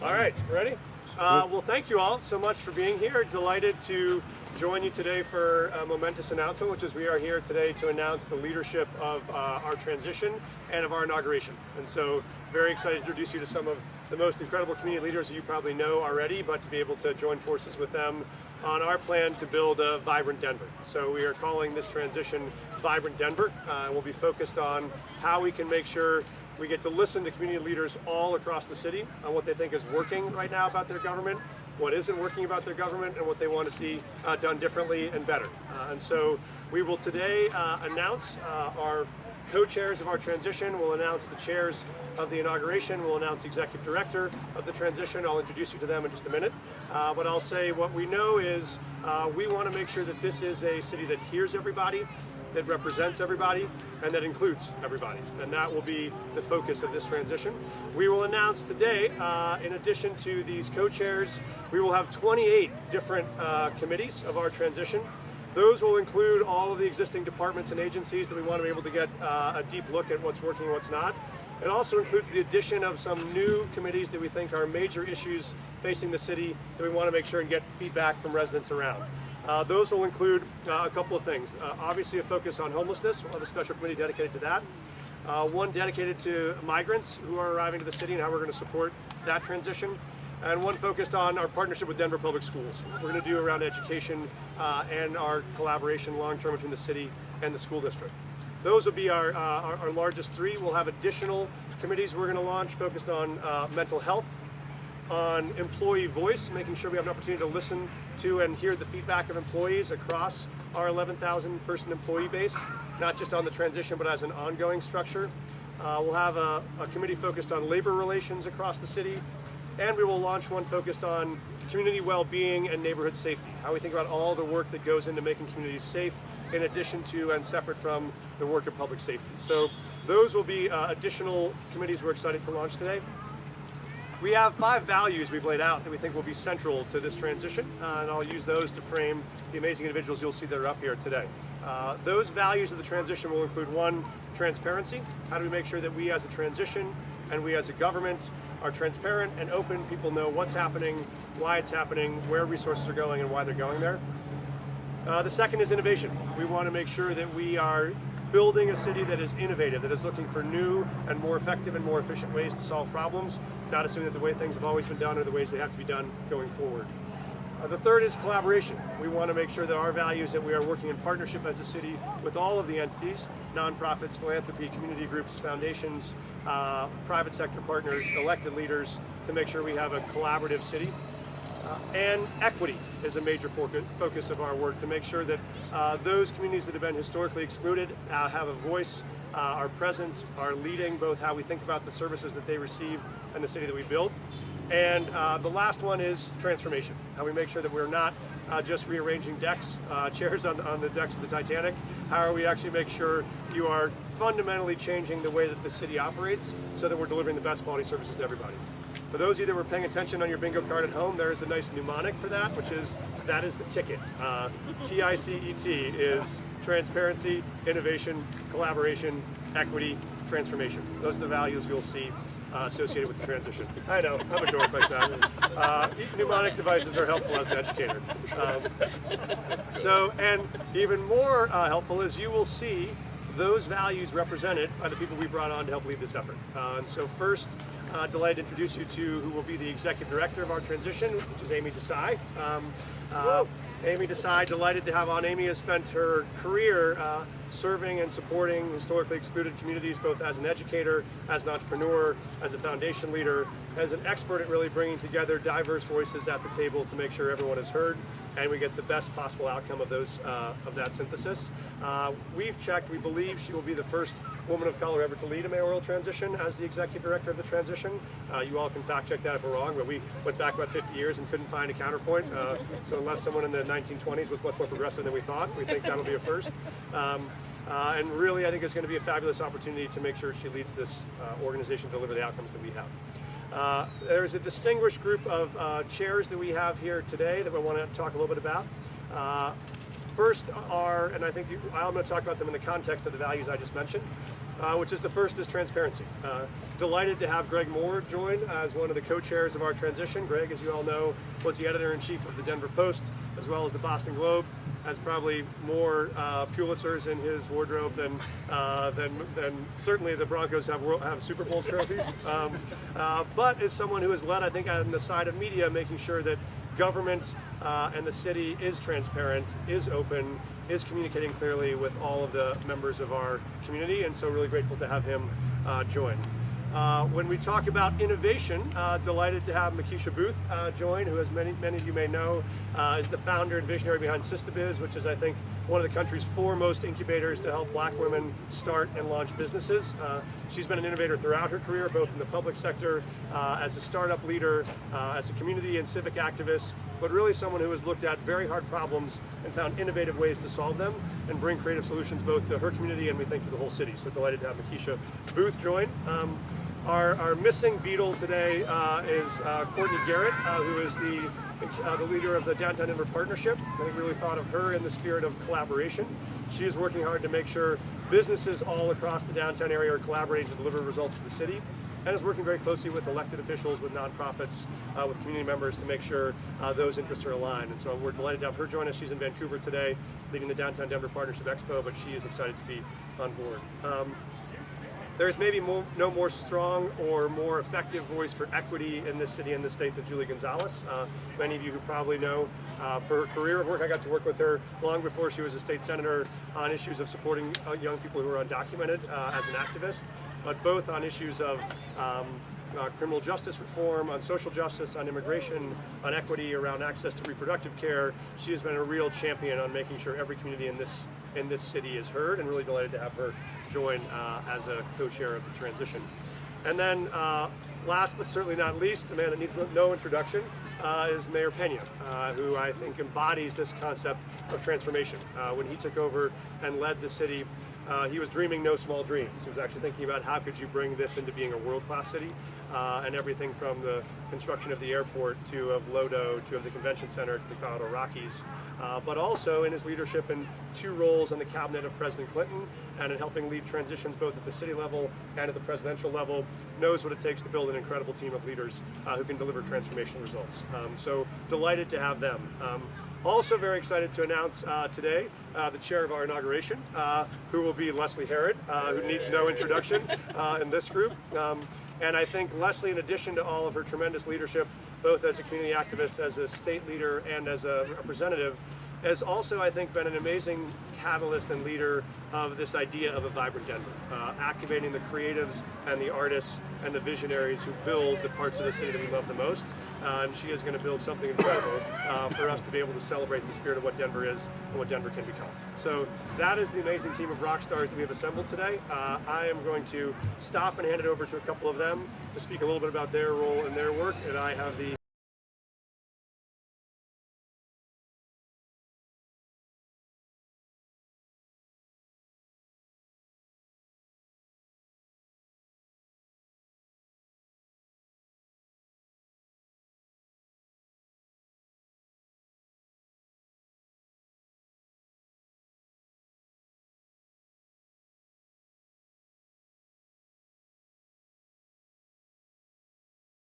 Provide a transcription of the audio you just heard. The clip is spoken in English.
All right, ready? Well, thank you all so much for being here. Delighted to join you today for a momentous announcement, which is we are here today to announce the leadership of our transition and of our inauguration. And so very excited to introduce you to some of the most incredible community leaders that you probably know already, but to be able to join forces with them on our plan to build a vibrant Denver. So we are calling this transition Vibrant Denver, and we'll be focused on how we can make sure we get to listen to community leaders all across the city on what they think is working right now about their government, what isn't working about their government, and what they want to see done differently and better. And so we will today announce our co-chairs of our transition. We'll announce the chairs of the inauguration. We'll announce the executive director of the transition. I'll introduce you to them in just a minute. But I'll say what we know is we want to make sure that this is a city that hears everybody, that represents everybody, and that includes everybody. And that will be the focus of this transition. We will announce today, in addition to these co-chairs, we will have 28 different committees of our transition. Those will include all of the existing departments and agencies that we want to be able to get a deep look at what's working and what's not. It also includes the addition of some new committees that we think are major issues facing the city that we want to make sure and get feedback from residents around. Those will include a couple of things. Obviously a focus on homelessness. We'll have a special committee dedicated to that. One dedicated to migrants who are arriving to the city and how we're going to support that transition. And one focused on our partnership with Denver Public Schools. What we're going to do around education and our collaboration long-term between the city and the school district. Those will be our largest three. We'll have additional committees we're going to launch focused on mental health, on employee voice, making sure we have an opportunity to listen to and hear the feedback of employees across our 11,000 person employee base, not just on the transition, but as an ongoing structure. We'll have a committee focused on labor relations across the city, and we will launch one focused on community well-being and neighborhood safety, how we think about all the work that goes into making communities safe, in addition to and separate from the work of public safety. So those will be additional committees we're excited to launch today. We have 5 values we've laid out that we think will be central to this transition, and I'll use those to frame the amazing individuals you'll see that are up here today. Those values of the transition will include 1, transparency. How do we make sure that we as a transition and we as a government are transparent and open, people know what's happening, why it's happening, where resources are going, and why they're going there. The second is innovation. We want to make sure that we are building a city that is innovative, that is looking for new and more effective and more efficient ways to solve problems, not assuming that the way things have always been done are the ways they have to be done going forward. The third is collaboration. We want to make sure that our values, that we are working in partnership as a city with all of the entities, nonprofits, philanthropy, community groups, foundations, private sector partners, elected leaders, to make sure we have a collaborative city. And equity is a major focus of our work, to make sure that those communities that have been historically excluded have a voice, are present, are leading both how we think about the services that they receive and the city that we build. And the last one is transformation, how we make sure that we're not just rearranging chairs on the decks of the Titanic. How are we actually make sure you are fundamentally changing the way that the city operates so that we're delivering the best quality services to everybody. For those of you that were paying attention on your bingo card at home, there is a nice mnemonic for that, that is the ticket. TICET is transparency, innovation, collaboration, equity, transformation. Those are the values you'll see associated with the transition. I know, I'm a dork like that. Mnemonic devices are helpful as an educator. And even more helpful is you will see those values represented by the people we brought on to help lead this effort. And so first, delighted to introduce you to who will be the executive director of our transition, which is Amy Desai. Amy Desai, delighted to have on. Amy has spent her career serving and supporting historically excluded communities, both as an educator, as an entrepreneur, as a foundation leader, as an expert at really bringing together diverse voices at the table to make sure everyone is heard and we get the best possible outcome of that synthesis. We've checked, we believe she will be the first woman of color ever to lead a mayoral transition as the executive director of the transition. You all can fact check that if we're wrong, but we went back about 50 years and couldn't find a counterpoint. So unless someone in the 1920s was much more progressive than we thought, we think that'll be a first. And really, I think it's going to be a fabulous opportunity to make sure she leads this organization to deliver the outcomes that we have. There's a distinguished group of chairs that we have here today that we want to talk a little bit about. first are, and I think I'm going to talk about them in the context of the values I just mentioned, which is the first is transparency. Delighted to have Greg Moore join as one of the co-chairs of our transition. Greg, as you all know, was the editor-in-chief of the Denver Post, as well as the Boston Globe, has probably more Pulitzers in his wardrobe than certainly the Broncos have Super Bowl trophies, but is someone who has led, I think, on the side of media, making sure that government and the city is transparent, is open, is communicating clearly with all of the members of our community, and so really grateful to have him join. When we talk about innovation, delighted to have Makisha Booth join, who, as many of you may know, is the founder and visionary behind SistaBiz, which is, I think, one of the country's foremost incubators to help black women start and launch businesses. She's been an innovator throughout her career, both in the public sector, as a startup leader, as a community and civic activist, but really someone who has looked at very hard problems and found innovative ways to solve them and bring creative solutions both to her community and, we think, to the whole city. So delighted to have Makisha Booth join. Our missing Beatle today is Courtney Garrett, who is the leader of the Downtown Denver Partnership. I think we really thought of her in the spirit of collaboration. She is working hard to make sure businesses all across the downtown area are collaborating to deliver results for the city, and is working very closely with elected officials, with nonprofits, with community members to make sure those interests are aligned. And so we're delighted to have her join us. She's in Vancouver today, leading the Downtown Denver Partnership Expo, but she is excited to be on board. There's maybe no more strong or more effective voice for equity in this city and this state than Julie Gonzalez. Many of you who probably know for her career work, I got to work with her long before she was a state senator on issues of supporting young people who are undocumented as an activist, but both on issues of criminal justice reform, on social justice, on immigration, on equity, around access to reproductive care. She has been a real champion on making sure every community in this city is heard, and really delighted to have her join as a co-chair of the transition. And then last but certainly not least, the man that needs no introduction is Mayor Pena, who I think embodies this concept of transformation. When he took over and led the city, he was dreaming no small dreams. He was actually thinking about how could you bring this into being a world-class city, and everything from the construction of the airport to of Lodo to of the convention center to the Colorado Rockies, but also in his leadership in 2 roles on the cabinet of President Clinton and in helping lead transitions both at the city level and at the presidential level, knows what it takes to build an incredible team of leaders who can deliver transformational results. So delighted to have them. Also very excited to announce today the chair of our inauguration, who will be Leslie Herod, who needs no introduction in this group. And I think Leslie, in addition to all of her tremendous leadership, both as a community activist, as a state leader, and as a representative, has also, I think, been an amazing catalyst and leader of this idea of a vibrant Denver, activating the creatives and the artists and the visionaries who build the parts of the city that we love the most. And she is going to build something incredible for us to be able to celebrate the spirit of what Denver is and what Denver can become. So that is the amazing team of rock stars that we have assembled today. I am going to stop and hand it over to a couple of them to speak a little bit about their role and their work, and I have the